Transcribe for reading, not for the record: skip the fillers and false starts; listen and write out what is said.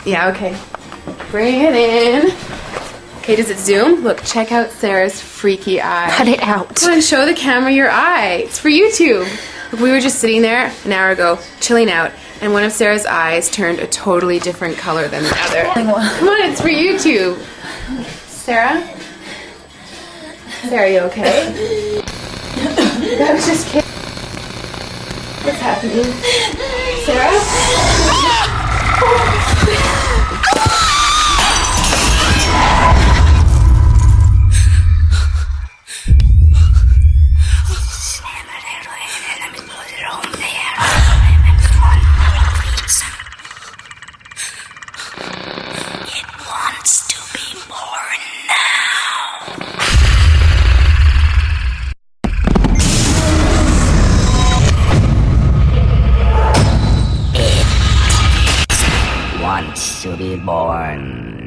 Yeah, okay. Bring it in. Okay, does it zoom? Look, check out Sarah's freaky eye. Cut it out. Come on, show the camera your eye. It's for YouTube. Look, we were just sitting there an hour ago, chilling out, and one of Sarah's eyes turned a totally different color than the other. Come on, it's for YouTube. Sarah? Sarah, you okay? That was just kidding. What's happening? Sarah? Wants to be born.